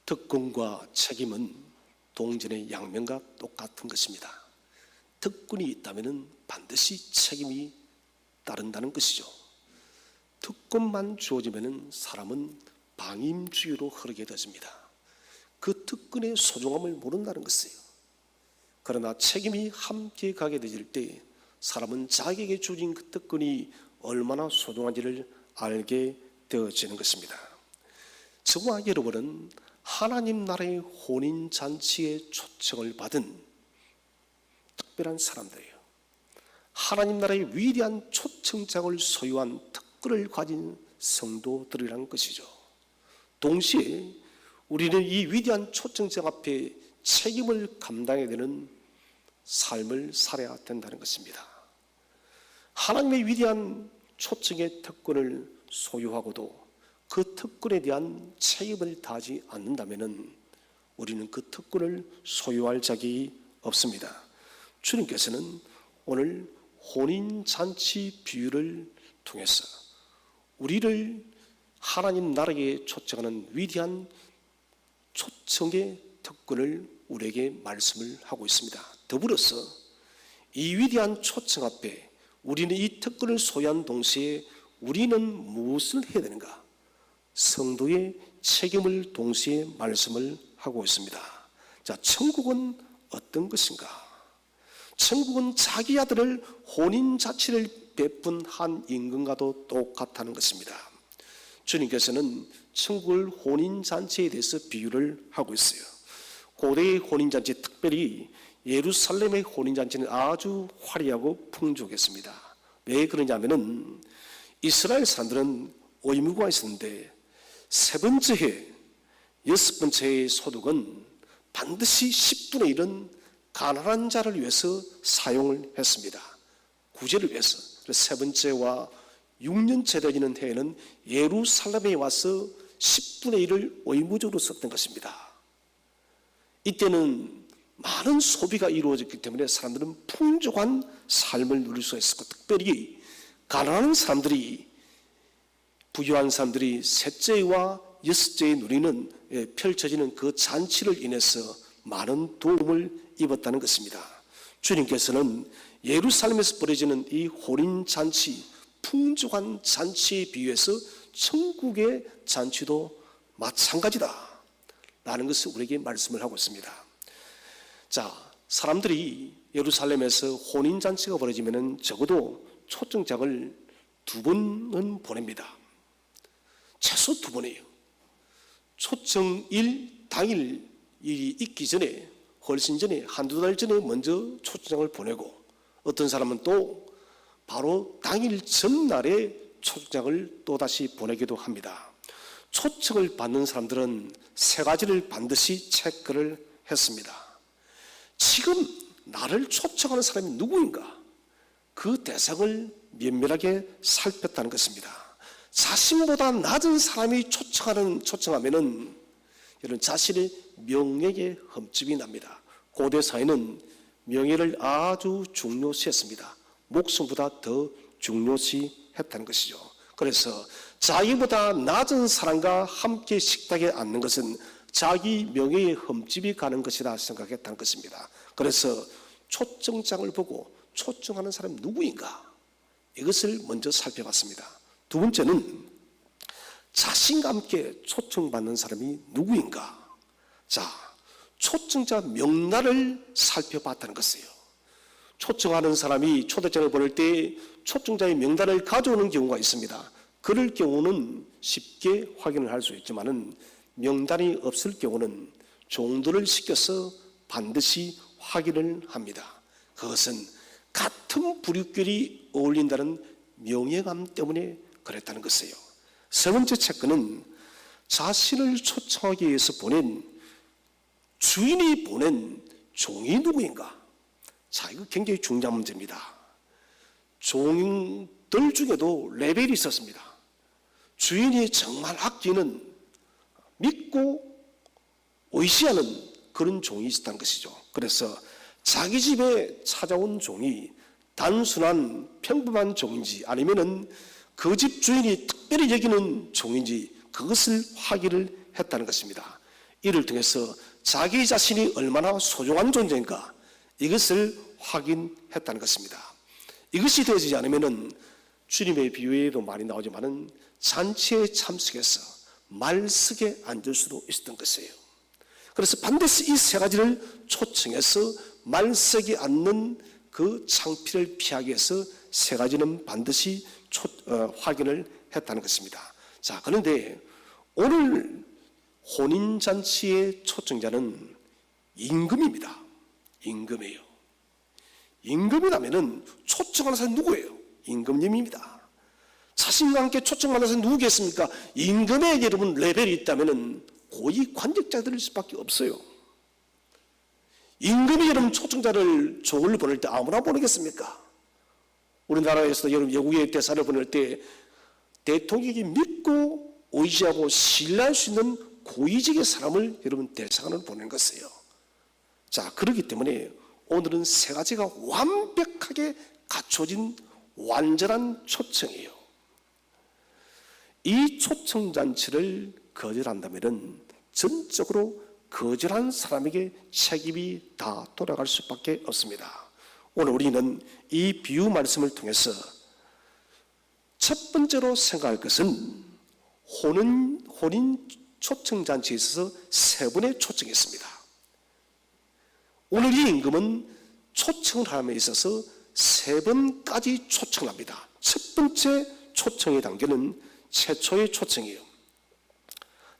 특권과 책임은 동전의 양면과 똑같은 것입니다. 특권이 있다면 반드시 책임이 따른다는 것이죠. 특권만 주어지면 사람은 방임주의로 흐르게 되어집니다. 그 특권의 소중함을 모른다는 것이에요. 그러나 책임이 함께 가게 되질 때 사람은 자기에게 주어진 그 특권이 얼마나 소중한지를 알게 되어지는 것입니다. 저와 여러분은 하나님 나라의 혼인잔치에 초청을 받은 특별한 사람들이에요. 하나님 나라의 위대한 초청장을 소유한 특권을 가진 성도들이라는 것이죠. 동시에 우리는 이 위대한 초청장 앞에 책임을 감당해야 되는 삶을 살아야 된다는 것입니다. 하나님의 위대한 초청의 특권을 소유하고도 그 특권에 대한 책임을 다하지 않는다면 우리는 그 특권을 소유할 자격이 없습니다. 주님께서는 오늘 혼인잔치 비유를 통해서 우리를 하나님 나라에 초청하는 위대한 초청의 특권을 우리에게 말씀을 하고 있습니다. 더불어서 이 위대한 초청 앞에 우리는 이 특권을 소유한 동시에 우리는 무엇을 해야 되는가? 성도의 책임을 동시에 말씀을 하고 있습니다. 자, 천국은 어떤 것인가? 천국은 자기 아들을 혼인잔치를 베푼 한 임금과도 똑같다는 것입니다. 주님께서는 천국을 혼인잔치에 대해서 비유를 하고 있어요. 고대의 혼인잔치, 특별히 예루살렘의 혼인잔치는 아주 화려하고 풍족했습니다. 왜 그러냐면은 이스라엘 사람들은 의무가 있었는데 세 번째 해, 여섯 번째 해의 소득은 반드시 10분의 1은 가난한 자를 위해서 사용을 했습니다. 구제를 위해서. 세 번째와 6년째 되는 해에는 예루살렘에 와서 10분의 1을 의무적으로 썼던 것입니다. 이때는 많은 소비가 이루어졌기 때문에 사람들은 풍족한 삶을 누릴 수 있었고, 특별히 가난한 사람들이, 부유한 사람들이 셋째와 여섯째에 누리는 펼쳐지는 그 잔치를 인해서 많은 도움을 입었다는 것입니다. 주님께서는 예루살렘에서 벌어지는 이 혼인잔치, 풍족한 잔치에 비유해서 천국의 잔치도 마찬가지다 라는 것을 우리에게 말씀을 하고 있습니다. 자, 사람들이 예루살렘에서 혼인잔치가 벌어지면 적어도 초청장을 2번은 보냅니다. 최소 2번이에요. 초청일 당일 일이 있기 전에, 훨씬 전에, 한두 달 전에 먼저 초청장을 보내고, 어떤 사람은 또 바로 당일 전날에 초청장을 또다시 보내기도 합니다. 초청을 받는 사람들은 세 가지를 반드시 체크를 했습니다. 지금 나를 초청하는 사람이 누구인가? 그 대상을 면밀하게 살폈다는 것입니다. 자신보다 낮은 사람이 초청하면은 이런 자신의 명예에 흠집이 납니다. 고대 사회는 명예를 아주 중요시했습니다. 목숨보다 더 중요시했다는 것이죠. 그래서 자기보다 낮은 사람과 함께 식탁에 앉는 것은 자기 명예에 흠집이 가는 것이다 생각했다는 것입니다. 그래서 초청장을 보고 초청하는 사람이 누구인가? 이것을 먼저 살펴봤습니다. 두 번째는 자신과 함께 초청받는 사람이 누구인가? 자, 초청자 명단을 살펴봤다는 것이에요. 초청하는 사람이 초대장을 보낼 때 초청자의 명단을 가져오는 경우가 있습니다. 그럴 경우는 쉽게 확인을 할 수 있지만은 명단이 없을 경우는 종들을 시켜서 반드시 확인을 합니다. 그것은 같은 부류끼리 어울린다는 명예감 때문에 그랬다는 것이에요. 세 번째 체크는 자신을 초청하기 위해서 보낸 주인이 보낸 종이 누구인가? 자, 이거 굉장히 중요한 문제입니다. 종들 중에도 레벨이 있었습니다. 주인이 정말 아끼는, 믿고 의시하는 그런 종이 있었다는 것이죠. 그래서 자기 집에 찾아온 종이 단순한 평범한 종인지 아니면은 그 집 주인이 특별히 여기는 종인지 그것을 확인을 했다는 것입니다. 이를 통해서 자기 자신이 얼마나 소중한 존재인가 이것을 확인했다는 것입니다. 이것이 되어지지 않으면 주님의 비유에도 많이 나오지만은 잔치에 참석해서 말석에 앉을 수도 있었던 것이에요. 그래서 반드시 이 세 가지를 초청해서 말석에 앉는 그 창피를 피하기 위해서 세 가지는 반드시 확인을 했다는 것입니다. 자, 그런데 오늘 혼인잔치의 초청자는 임금입니다. 임금이에요. 임금이라면 초청하는 사람이 누구예요? 임금님입니다. 자신과 함께 초청하는 사람이 누구겠습니까? 임금에게 여러분 레벨이 있다면 고위 관직자들일 수밖에 없어요. 임금이 여러분 초청자를 조를 보낼 때 아무나 보내겠습니까? 우리나라에서 여러분 외국의 대사를 보낼 때 대통령이 믿고 의지하고 신뢰할 수 있는 고위직의 사람을 여러분 대사관으로 보낸 것이에요. 자, 그렇기 때문에 오늘은 세 가지가 완벽하게 갖춰진 완전한 초청이에요. 이 초청잔치를 거절한다면 전적으로 거절한 사람에게 책임이 다 돌아갈 수밖에 없습니다. 오늘 우리는 이 비유 말씀을 통해서 첫 번째로 생각할 것은 혼인 초청잔치에 있어서 세 번의 초청이 있습니다. 오늘 이 임금은 초청을 함에 있어서 세 번까지 초청을 합니다. 첫 번째 초청의 단계는 최초의 초청이에요.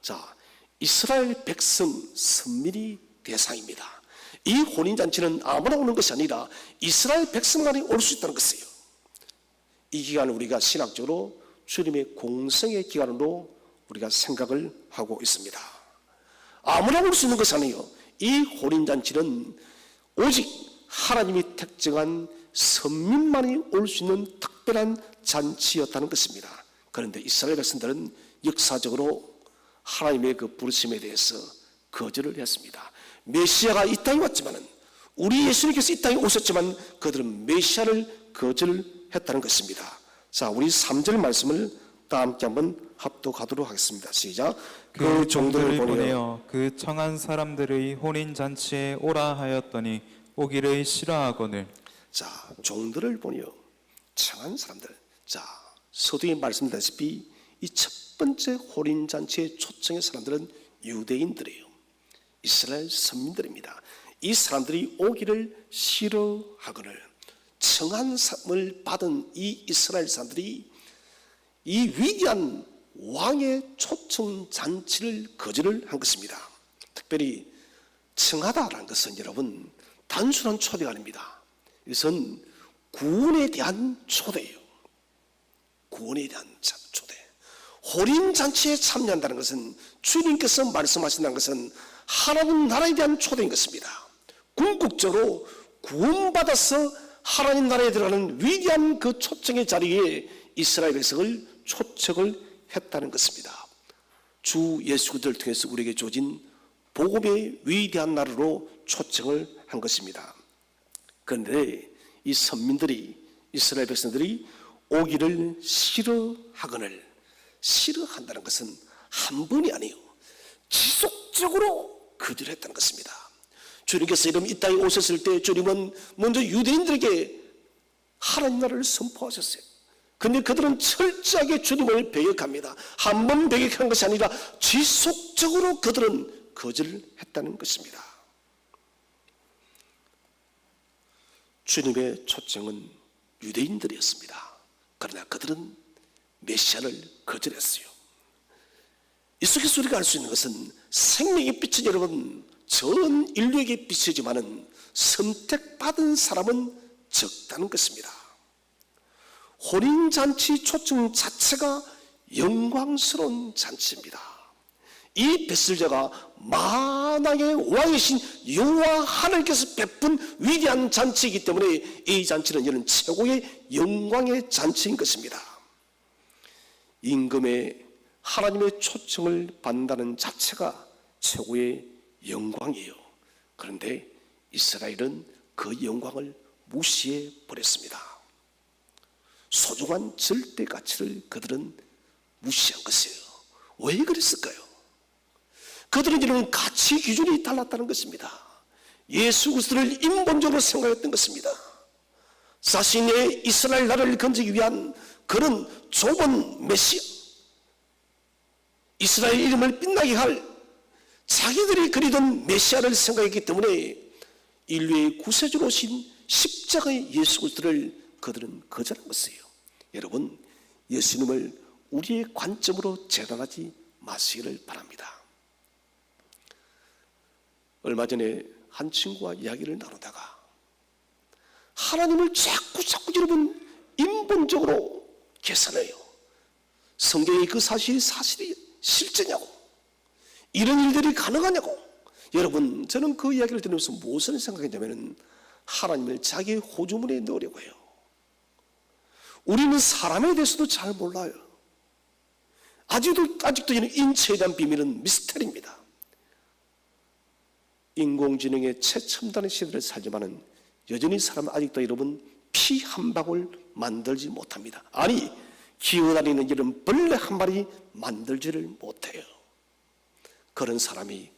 자, 이스라엘 백성 선민이 대상입니다. 이 혼인잔치는 아무나 오는 것이 아니라 이스라엘 백성만이 올 수 있다는 것이에요. 이 기간을 우리가 신학적으로 주님의 공생의 기간으로 우리가 생각을 하고 있습니다. 아무나 올 수 있는 것이 아니에요. 이 혼인잔치는 오직 하나님이 택정한 선민만이 올 수 있는 특별한 잔치였다는 것입니다. 그런데 이스라엘 백성들은 역사적으로 하나님의 그 부르심에 대해서 거절을 했습니다. 메시아가 이 땅에 왔지만은 우리 예수님께서 이 땅에 오셨지만 그들은 메시아를 거절했다는 것입니다. 자, 우리 3절 말씀을 다 함께 한번 합독하도록 하겠습니다. 시작. 그 종들을 보내어 그 청한 사람들의 혼인잔치에 오라 하였더니 오기를 싫어하거늘. 자, 종들을 보내어 청한 사람들. 자, 서두에 말씀드렸다시피 이 첫 번째 혼인잔치에 초청의 사람들은 유대인들이에요. 이스라엘 선민들입니다. 이 사람들이 오기를 싫어하거늘 청한을 받은 이 이스라엘 사람들이 이 위대한 왕의 초청 잔치를 거절을 한 것입니다. 특별히 청하다라는 것은 여러분 단순한 초대가 아닙니다. 이것은 구원에 대한 초대예요. 구원에 대한 초대. 혼인잔치에 참여한다는 것은 주님께서 말씀하신다는 것은 하나님 나라에 대한 초대인 것입니다. 궁극적으로 구원받아서 하나님 나라에 들어가는 위대한 그 초청의 자리에 이스라엘 백성을 초청을 했다는 것입니다. 주 예수 그리스도를 통해서 우리에게 주어진 복음의 위대한 나라로 초청을 한 것입니다. 그런데 이 선민들이 이스라엘 백성들이 오기를 싫어하거늘 싫어한다는 것은 한 번이 아니에요. 지속적으로 거절했다는 것입니다. 주님께서 이런 이 땅에 오셨을 때 주님은 먼저 유대인들에게 하나님 나라를 선포하셨어요. 그런데 그들은 철저하게 주님을 배격합니다. 한 번 배격한 것이 아니라 지속적으로 그들은 거절했다는 것입니다. 주님의 초청은 유대인들이었습니다. 그러나 그들은 메시아를 거절했어요. 이 속에서 우리가 알 수 있는 것은 생명의 빛은 여러분 전 인류에게 비치지만은 선택받은 사람은 적다는 것입니다. 혼인잔치 초청 자체가 영광스러운 잔치입니다. 이 베슬제가 만왕의 왕이신 여호와 하나님께서 베푼 위대한 잔치이기 때문에 이 잔치는 이런 최고의 영광의 잔치인 것입니다. 임금의 하나님의 초청을 받는다는 자체가 최고의 영광이에요. 그런데 이스라엘은 그 영광을 무시해 버렸습니다. 소중한 절대 가치를 그들은 무시한 것이에요. 왜 그랬을까요? 그들은 이런 가치 기준이 달랐다는 것입니다. 예수 그리스도를 인본적으로 생각했던 것입니다. 자신의 이스라엘 나라를 건지기 위한 그런 좁은 메시아, 이스라엘 이름을 빛나게 할 자기들이 그리던 메시아를 생각했기 때문에 인류의 구세주로 오신 십자가의 예수 그리스도를 그들은 거절한 것이에요. 여러분, 예수님을 우리의 관점으로 재단하지 마시기를 바랍니다. 얼마 전에 한 친구와 이야기를 나누다가 하나님을 자꾸 여러분 인본적으로 계산해요. 성경의 그 사실이 실제냐고, 이런 일들이 가능하냐고. 여러분, 저는 그 이야기를 들으면서 무엇을 생각했냐면 하나님을 자기의 호주머니에 넣으려고 해요. 우리는 사람에 대해서도 잘 몰라요. 아직도 이는 인체에 대한 비밀은 미스터리입니다. 인공지능의 최첨단의 시대를 살지만은 여전히 사람은 아직도 여러분 피 한 방울 만들지 못합니다. 아니, 기어다니는 이런 벌레 한 마리 만들지를 못해요. 그런 사람이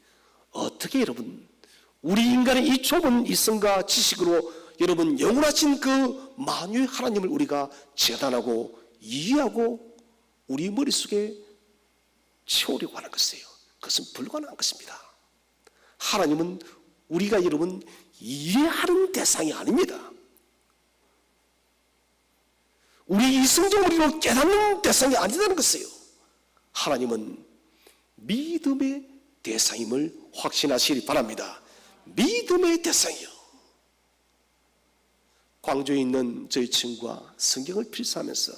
어떻게 여러분 우리 인간의 이 좁은 이성과 지식으로 여러분 영원하신 그 만유의 하나님을 우리가 재단하고 이해하고 우리 머릿속에 채우려고 하는 것이에요. 그것은 불가능한 것입니다. 하나님은 우리가 여러분 이해하는 대상이 아닙니다. 우리 이성적으로 깨닫는 대상이 아니라는 것이에요. 하나님은 믿음의 대상임을 확신하시기 바랍니다. 믿음의 대상이요. 광주에 있는 저희 친구가 성경을 필사하면서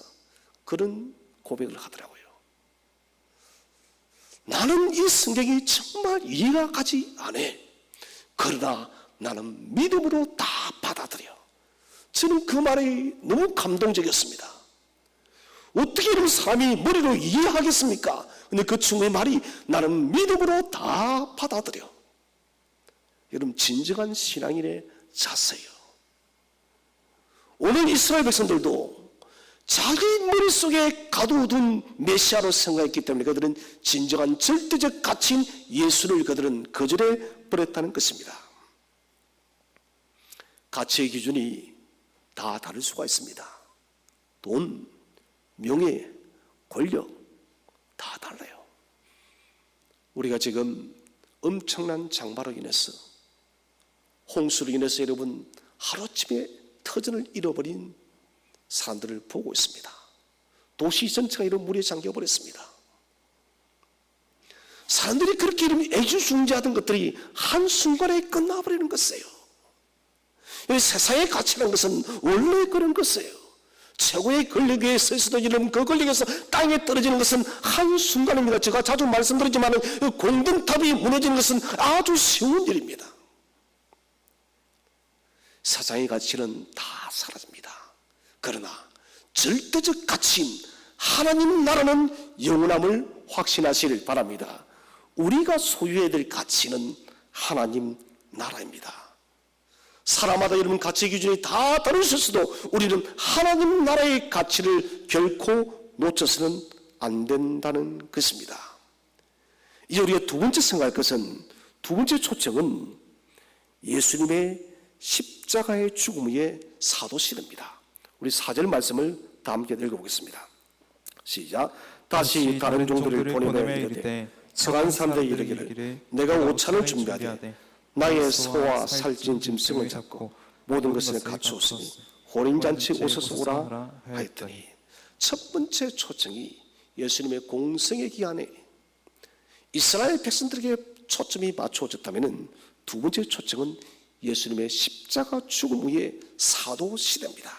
그런 고백을 하더라고요. 나는 이 성경이 정말 이해가 가지 않아. 그러나 나는 믿음으로 다 받아들여. 저는 그 말이 너무 감동적이었습니다. 어떻게 이런 사람이 머리로 이해하겠습니까? 근데 그 친구의 말이 나는 믿음으로 다 받아들여. 여러분, 진정한 신앙인의 자세요. 오늘 이스라엘 백성들도 자기 머릿속에 가두어둔 메시아로 생각했기 때문에 그들은 진정한 절대적 가치인 예수를 그들은 거절해 버렸다는 것입니다. 가치의 기준이 다 다를 수가 있습니다. 돈, 명예, 권력 다 달라요. 우리가 지금 엄청난 장마로 인해서, 홍수로 인해서 여러분 하루아침에 터전을 잃어버린 사람들을 보고 있습니다. 도시 전체가 이런 물에 잠겨버렸습니다. 사람들이 그렇게 이런 애주중지하던 것들이 한순간에 끝나버리는 것이에요. 세상의 가치라는 것은 원래 그런 것이에요. 최고의 권력 위에 서 있어도 이런 그 권력에서 땅에 떨어지는 것은 한순간입니다. 제가 자주 말씀드리지만 공든탑이 무너지는 것은 아주 쉬운 일입니다. 세상의 가치는 다 사라집니다. 그러나 절대적 가치인 하나님 나라는 영원함을 확신하시길 바랍니다. 우리가 소유해야 될 가치는 하나님 나라입니다. 사람마다 여러분 가치 기준이 다 다를 수 있어도 우리는 하나님 나라의 가치를 결코 놓쳐서는 안 된다는 것입니다. 이제 우리가 두 번째 생각할 것은, 두 번째 초점은 예수님의 십자가의 죽음 후의 사도신입니다. 우리 4절 말씀을 다 함께 읽어보겠습니다. 시작. 다시 다른 종들을 보내며 이르되 성한 사람들이 이르기를 내가 오찬을 준비하되 나의 소와 살찐 짐승을 잡고 모든 것을 갖추었으니 혼인잔치 오셔서 오라 하였더니, 첫 번째 초청이 예수님의 공생의 기한에 이스라엘 백성들에게 초점이 맞춰졌다면, 두 번째 초청은 예수님의 십자가 죽음 후의 사도 시대입니다.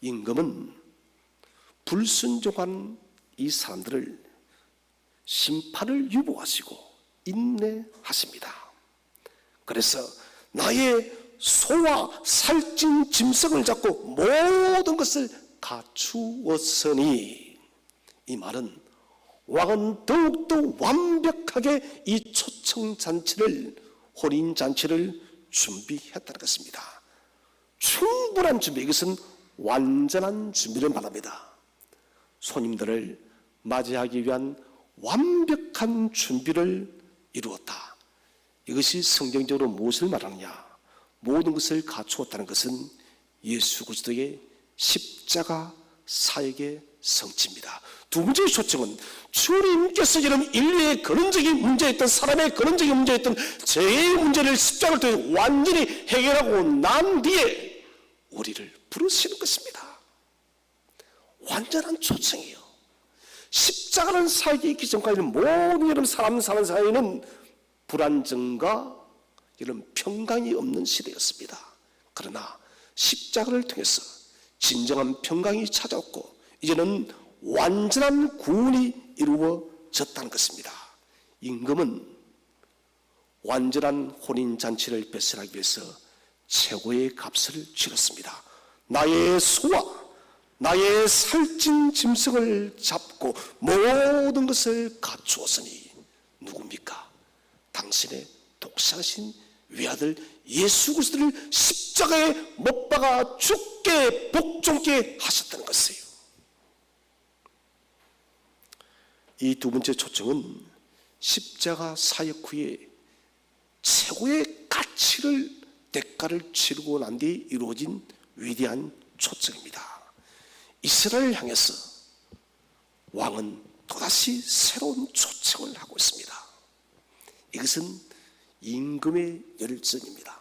임금은 불순종한 이 사람들을 심판을 유보하시고 인내하십니다. 그래서 나의 소와 살찐 짐승을 잡고 모든 것을 갖추었으니, 이 말은 왕은 더욱더 완벽하게 이 초청잔치를, 혼인잔치를 준비했다는 것입니다. 충분한 준비, 이것은 완전한 준비를 말합니다. 손님들을 맞이하기 위한 완벽한 준비를 이루었다. 이것이 성경적으로 무엇을 말하느냐? 모든 것을 갖추었다는 것은 예수 그리스도의 십자가 사역의 성취입니다. 두 번째 초청은 주님께서 여러분 인류의 근원적인 문제였던, 사람의 근원적인 문제였던 죄의 문제를 십자가를 통해 완전히 해결하고 난 뒤에 우리를 부르시는 것입니다. 완전한 초청이에요. 십자가라는 사역이 있기 전까지는 모든 여러분 사람 사는 사이에는 불안정과 이런 평강이 없는 시대였습니다. 그러나 십자가를 통해서 진정한 평강이 찾아왔고 이제는 완전한 구원이 이루어졌다는 것입니다. 임금은 완전한 혼인잔치를 배설하기 위해서 최고의 값을 치렀습니다. 나의 소와 나의 살찐 짐승을 잡고 모든 것을 갖추었으니 누굽니까? 당신의 독생하신 외아들 예수 그리스도를 십자가에 못 박아 죽게 복종케 하셨다는 것이에요. 이 두 번째 초청은 십자가 사역 후에 최고의 가치를 대가를 치르고 난 뒤에 이루어진 위대한 초청입니다. 이스라엘을 향해서 왕은 또다시 새로운 초청을 하고 있습니다. 이것은 임금의 열정입니다.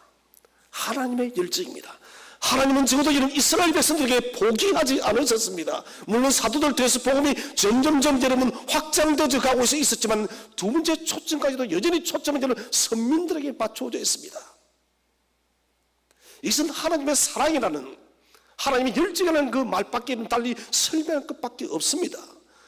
하나님의 열정입니다. 하나님은 적어도 이런 이스라엘 백성들에게 포기하지 않으셨습니다. 물론 사도들 통해서 복음이 점점점 여러분 확장되어 가고 있었지만 두 번째 초점까지도 여전히 초점은 선민들에게 맞춰져 있습니다. 이것은 하나님의 사랑이라는, 하나님의 열정이라는 그 말밖에는 달리 설명할 것밖에 없습니다.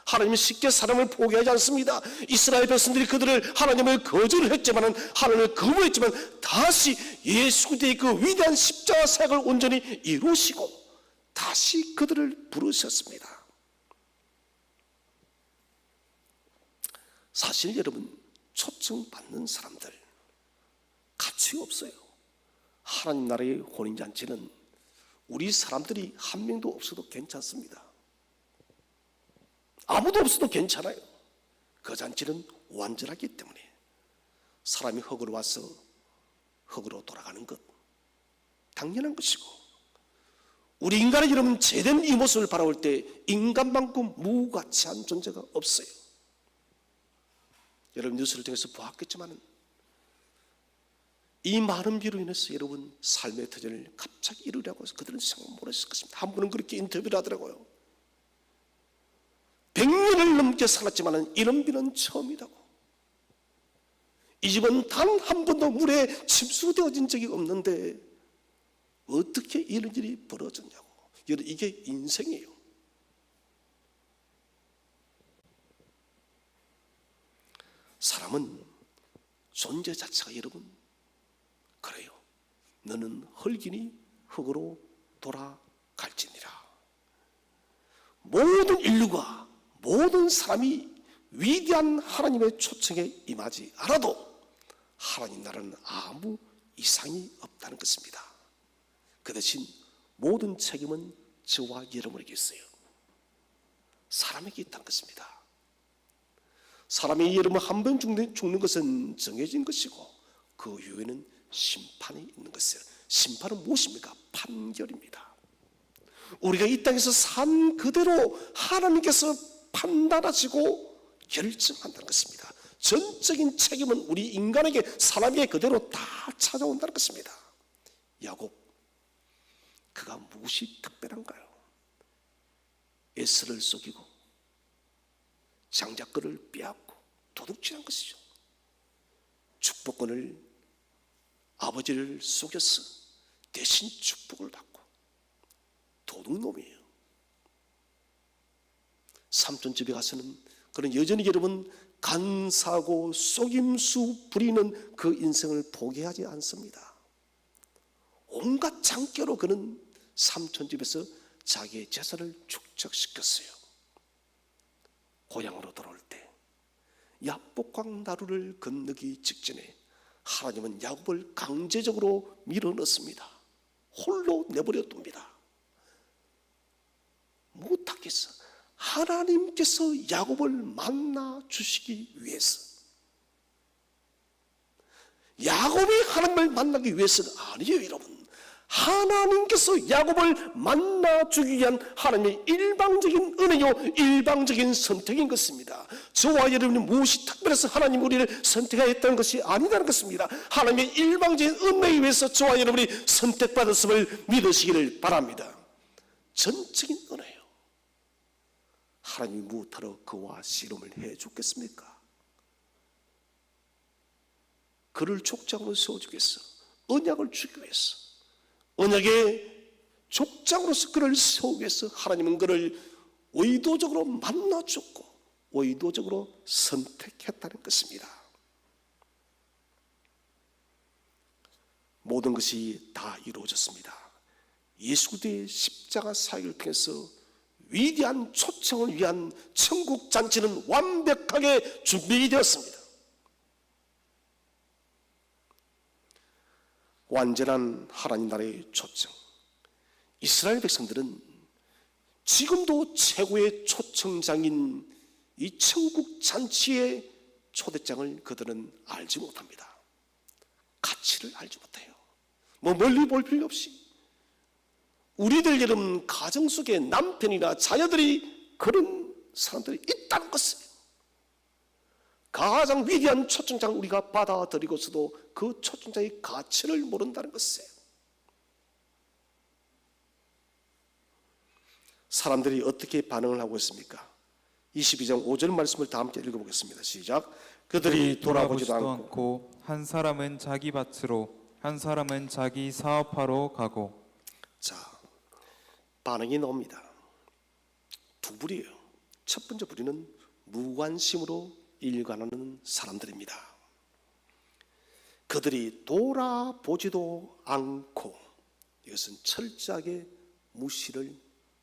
하나님은 쉽게 사람을 포기하지 않습니다. 이스라엘 백성들이 그들을 하나님을 거절을 했지만, 하나님을 거부했지만 다시 예수 그리스도의 그 위대한 십자가 사역을 온전히 이루시고 다시 그들을 부르셨습니다. 사실 여러분 초청받는 사람들 가치 없어요. 하나님 나라의 혼인잔치는 우리 사람들이 한 명도 없어도 괜찮습니다. 아무도 없어도 괜찮아요. 그 잔치는 완전하기 때문에 사람이 흙으로 와서 흙으로 돌아가는 것 당연한 것이고, 우리 인간의 여러분 제된 이 모습을 바라볼 때 인간만큼 무가치한 존재가 없어요. 여러분 뉴스를 통해서 보았겠지만 이 많은 비로 인해서 여러분 삶의 터전을 갑자기 이루려고 해서 그들은 생각 못했을 것입니다. 한 분은 그렇게 인터뷰를 하더라고요. 100년을 넘게 살았지만 이런 비는 처음이라고. 이 집은 단 한 번도 물에 침수되어진 적이 없는데 어떻게 이런 일이 벌어졌냐고. 이게 인생이에요. 사람은 존재 자체가 여러분 그래요. 너는 흙이니 흙으로 돌아갈지니라. 모든 인류가, 모든 사람이 위대한 하나님의 초청에 임하지 않아도 하나님 나라는 아무 이상이 없다는 것입니다. 그 대신 모든 책임은 저와 여러분에게 있어요. 사람에게 있다는 것입니다. 사람이 여러분 한 번 죽는 것은 정해진 것이고 그 이후에는 심판이 있는 것이에요. 심판은 무엇입니까? 판결입니다. 우리가 이 땅에서 산 그대로 하나님께서 판단하시고 결정한다는 것입니다. 전적인 책임은 우리 인간에게, 사람에게 그대로 다 찾아온다는 것입니다. 야곱, 그가 무엇이 특별한가요? 에서를 속이고 장자권을 빼앗고 도둑질한 것이죠. 축복권을 아버지를 속여서 대신 축복을 받고 도둑놈이에요. 삼촌 집에 가서는 그는 여전히 여러분 간사하고 속임수 부리는 그 인생을 포기하지 않습니다. 온갖 장깨로 그는 삼촌 집에서 자기의 재산을 축적시켰어요. 고향으로 돌아올 때 야복강 나루를 건너기 직전에 하나님은 야곱을 강제적으로 밀어넣습니다. 홀로 내버려 둡니다. 못하겠어. 하나님께서 야곱을 만나 주시기 위해서 야곱이 하나님을 만나기 위해서가 아니에요, 여러분. 하나님께서 야곱을 만나주기 위한 하나님의 일방적인 은혜요, 일방적인 선택인 것입니다. 저와 여러분이 무엇이 특별해서 하나님 우리를 선택하였다는 것이 아니라는 것입니다. 하나님의 일방적인 은혜에 의해서 저와 여러분이 선택받았음을 믿으시기를 바랍니다. 전적인 은혜요. 하나님이 무엇하러 그와 씨름을 해주겠습니까? 그를 족장으로 세워주겠어. 언약을 주기 위해서, 언약의 족장으로서 그를 세우기 위해서 하나님은 그를 의도적으로 만나줬고 의도적으로 선택했다는 것입니다. 모든 것이 다 이루어졌습니다. 예수 그리스도의 십자가 사역을 통해서 위대한 초청을 위한 천국 잔치는 완벽하게 준비되었습니다. 완전한 하나님 나라의 초청. 이스라엘 백성들은 지금도 최고의 초청장인 이 천국 잔치의 초대장을 그들은 알지 못합니다. 가치를 알지 못해요. 멀리 볼 필요 없이 우리들 여러분 가정 속에 남편이나 자녀들이 그런 사람들이 있다는 것을, 가장 위대한 초청장을 우리가 받아들이고서도 그 초청장의 가치를 모른다는 것이에요. 사람들이 어떻게 반응을 하고 있습니까? 22장 5절 말씀을 다 함께 읽어보겠습니다. 시작. 그들이 돌아보지도 않고 한 사람은 자기 밭으로 한 사람은 자기 사업하러 가고. 자, 반응이 나옵니다. 두 부류예요. 첫 번째 부류는 무관심으로 일관하는 사람들입니다. 그들이 돌아보지도 않고, 이것은 철저하게 무시를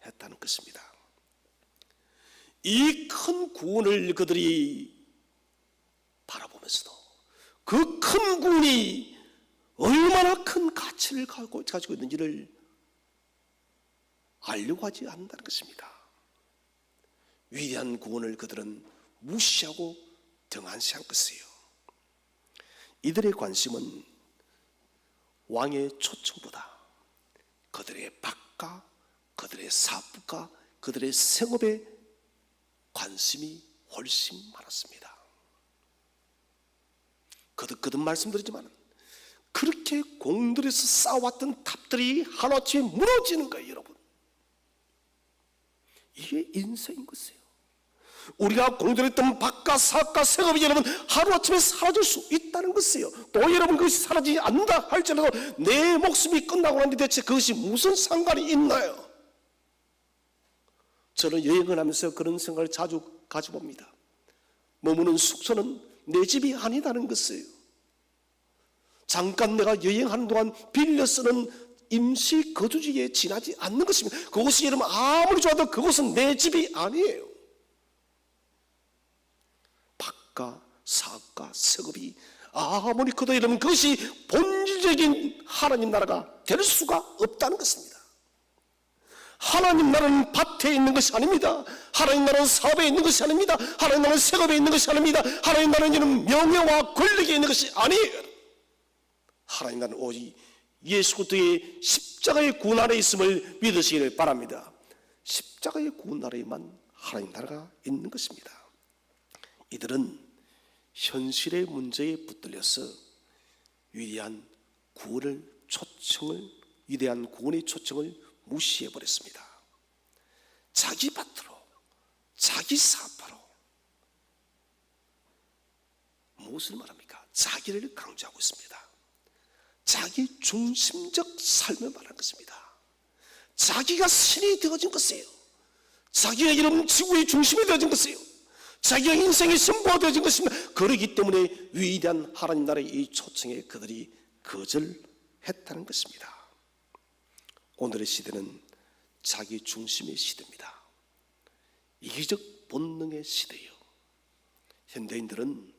했다는 것입니다. 이 큰 구원을 그들이 바라보면서도 그 큰 구원이 얼마나 큰 가치를 가지고 있는지를 알려고 하지 않는다는 것입니다. 위대한 구원을 그들은 무시하고 등한시한 것이에요. 이들의 관심은 왕의 초청보다 그들의 밭과 그들의 사업과 그들의 생업에 관심이 훨씬 많았습니다. 거듭 말씀드리지만 그렇게 공들여서 쌓아왔던 탑들이 하루아침에 무너지는 거예요, 여러분. 이게 인생인 것이에요. 우리가 공들였던 밭과 사업과 생업이 여러분 하루아침에 사라질 수 있다는 것이에요. 또 여러분 그것이 사라지지 않는다 할지라도 내 목숨이 끝나고 나는데 대체 그것이 무슨 상관이 있나요? 저는 여행을 하면서 그런 생각을 자주 가져봅니다. 머무는 숙소는 내 집이 아니다는 것이에요. 잠깐 내가 여행하는 동안 빌려 쓰는 임시 거주지에 지나지 않는 것입니다. 그것이 여러분 아무리 좋아도 그것은 내 집이 아니에요. 밭과 사업과 생업이 아무리 커도 여러분 그것이 본질적인 하나님 나라가 될 수가 없다는 것입니다. 하나님 나라는 밭에 있는 것이 아닙니다. 하나님 나라는 사업에 있는 것이 아닙니다. 하나님 나라는 생업에 있는 것이 아닙니다. 하나님 나라는 명예와 권력에 있는 것이 아니에요. 하나님 나라는 오직 예수 그리스도의 십자가의 구원 아래 있음을 믿으시기를 바랍니다. 십자가의 구원 아래에만 하나님 나라가 있는 것입니다. 이들은 현실의 문제에 붙들려서 위대한 구원의 초청을 무시해버렸습니다. 자기 밭으로, 자기 사업하러. 무엇을 말합니까? 자기를 강조하고 있습니다. 자기 중심적 삶을 말하는 것입니다. 자기가 신이 되어진 것이에요. 자기가 여러분 지구의 중심이 되어진 것이에요. 자기가 인생의 선보가 되어진 것입니다. 그러기 때문에 위대한 하나님 나라의 이 초청에 그들이 거절했다는 것입니다. 오늘의 시대는 자기 중심의 시대입니다. 이기적 본능의 시대예요. 현대인들은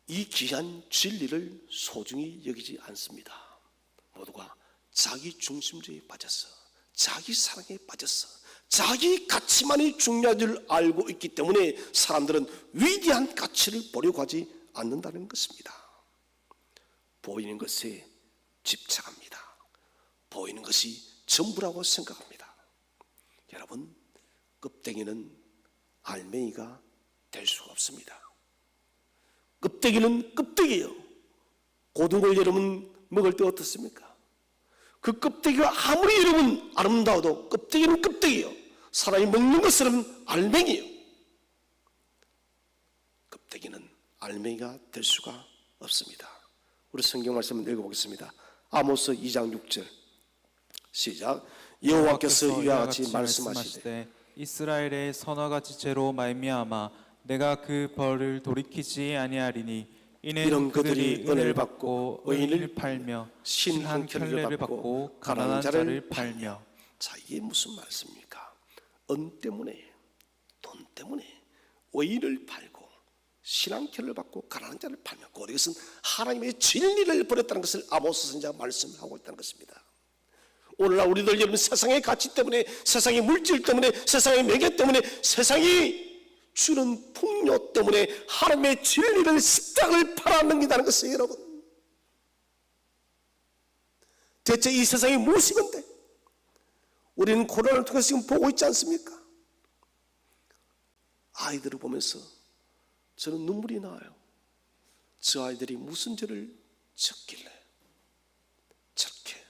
이 귀한 진리를 소중히 여기지 않습니다. 모두가 자기 중심주의에 빠져서, 자기 사랑에 빠져서, 자기 가치만이 중요한 줄 알고 있기 때문에 사람들은 위대한 가치를 보려고 하지 않는다는 것입니다. 보이는 것에 집착합니다. 보이는 것이 전부라고 생각합니다. 여러분, 껍데기는 알맹이가 될 수가 없습니다. 껍데기는 껍데기예요. 고등어를 여러분 먹을 때 어떻습니까? 그 껍데기가 아무리 여러분 아름다워도 껍데기는 껍데기예요. 사람이 먹는 것은 알맹이예요. 껍데기는 알맹이가 될 수가 없습니다. 우리 성경 말씀을 읽어보겠습니다. 아모스 2장 6절 시작. 여호와께서 이와 같이 말씀하시되 이스라엘의 서너 가지 죄로 말미암아 내가 그 벌을 돌이키지 아니하리니 이는 그들이 은혜를 받고 의인을 팔며 신 한 켤레를 받고 가난한 자를 팔며. 자, 이게 무슨 말씀입니까? 은 때문에, 돈 때문에 의인을 팔고 신 한 켤레를 받고 가난한 자를 팔며, 곧 이것은 하나님의 진리를 버렸다는 것을 아모스 선지자가 말씀하고 있다는 것입니다. 오늘날 우리들 여러분 세상의 가치 때문에, 세상의 물질 때문에, 세상의 명예 때문에, 세상이 주는 풍요 때문에 하나님의 진리를 십자가를 팔아넘긴다는 것이에요. 여러분, 대체 이 세상이 무엇이 건데? 우리는 코로나를 통해서 지금 보고 있지 않습니까? 아이들을 보면서 저는 눈물이 나요. 저 아이들이 무슨 죄를 졌길래 저렇게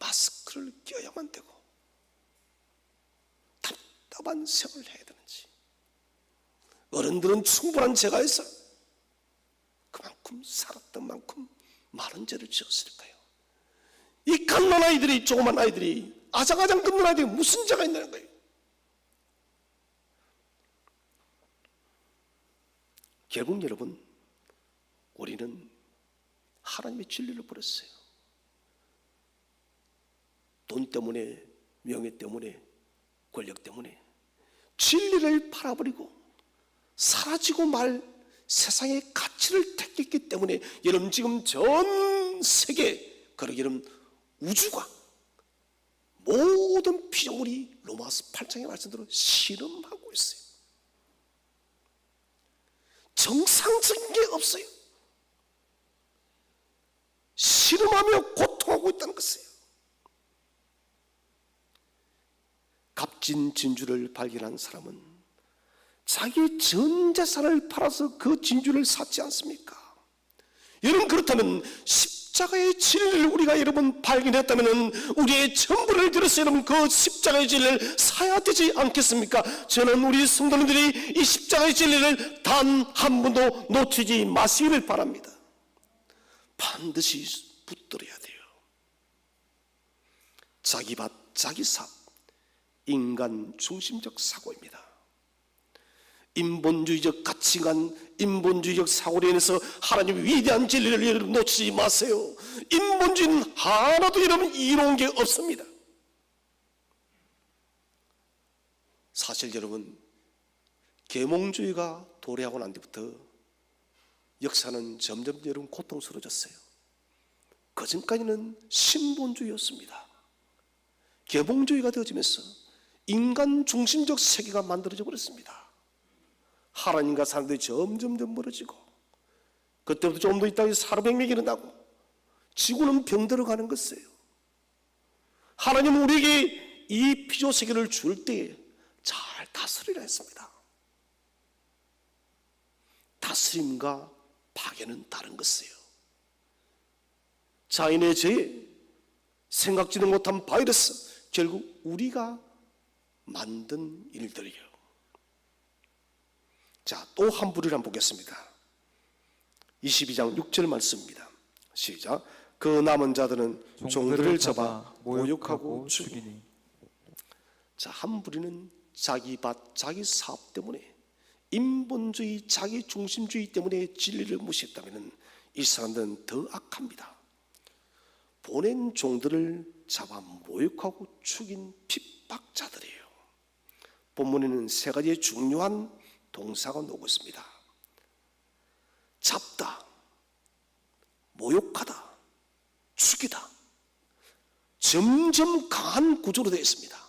마스크를 껴야만 되고 답답한 생활을 해야 되는지. 어른들은 충분한 죄가 있어 그만큼 살았던 만큼 많은 죄를 지었을까요? 이 갓난 아이들이, 조그만 아이들이, 아장아장 걷는 아이들이 무슨 죄가 있는 거예요? 결국 여러분, 우리는 하나님의 진리를 버렸어요. 돈 때문에, 명예 때문에, 권력 때문에 진리를 팔아버리고 사라지고 말 세상의 가치를 택했기 때문에 여러분 지금 전 세계, 그러게 여러분 우주가 모든 피조물이 로마서 8장의 말씀대로 실험하고 있어요. 정상적인 게 없어요. 실험하며 고통하고 있다는 것이에요. 값진 진주를 발견한 사람은 자기 전 재산을 팔아서 그 진주를 샀지 않습니까? 여러분, 그렇다면 십자가의 진리를 우리가 여러분 발견했다면 우리의 전부를 들여서 여러분 그 십자가의 진리를 사야 되지 않겠습니까? 저는 우리 성도님들이 이 십자가의 진리를 단 한 번도 놓치지 마시기를 바랍니다. 반드시 붙들어야 돼요. 자기 밭, 자기 삽, 인간 중심적 사고입니다. 인본주의적 가치관, 인본주의적 사고로 인해서 하나님의 위대한 진리를 여러분 놓치지 마세요. 인본주의는 하나도 여러분 이로운 게 없습니다. 사실 여러분, 계몽주의가 도래하고 난 뒤부터 역사는 점점 여러분 고통스러워졌어요. 그전까지는 신본주의였습니다. 계몽주의가 되어지면서 인간 중심적 세계가 만들어져 버렸습니다. 하나님과 사람들이 점점 멀어지고, 그때부터 좀 더 있다가 사르백맥이 일어나고 지구는 병들어 가는 것이에요. 하나님은 우리에게 이 피조 세계를 줄 때에 잘 다스리라 했습니다. 다스림과 파괴는 다른 것이에요. 자인의 죄, 생각지도 못한 바이러스, 결국 우리가 만든 일들이에요. 자, 또 한 부류를 한번 보겠습니다. 22장 6절 말씀입니다. 시작. 그 남은 자들은 종들을 잡아 모욕하고 죽이니. 자, 한 부류는 자기 밭, 자기 사업 때문에, 인본주의, 자기 중심주의 때문에 진리를 무시했다면 이 사람들은 더 악합니다. 보낸 종들을 잡아 모욕하고 죽인 핍박자들이에요. 본문에는 세 가지의 중요한 동사가 나오고 있습니다. 잡다, 모욕하다, 죽이다. 점점 강한 구조로 되어 있습니다.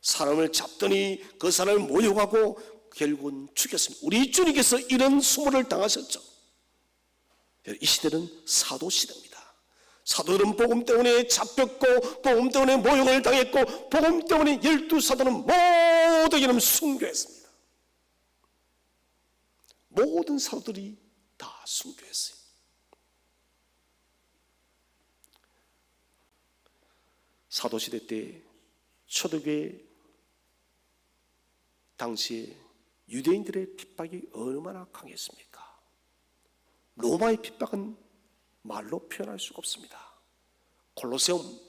사람을 잡더니 그 사람을 모욕하고 결국은 죽였습니다. 우리 주님께서 이런 수모를 당하셨죠. 이 시대는 사도 시대입니다. 사도들은 복음 때문에 잡혔고 복음 때문에 모욕을 당했고 복음 때문에 12사도는 모두 이름 순교했습니다. 모든 사도들이 다 순교했어요. 사도시대 때 초대교회 당시에 유대인들의 핍박이 얼마나 강했습니까? 로마의 핍박은 말로 표현할 수가 없습니다. 콜로세움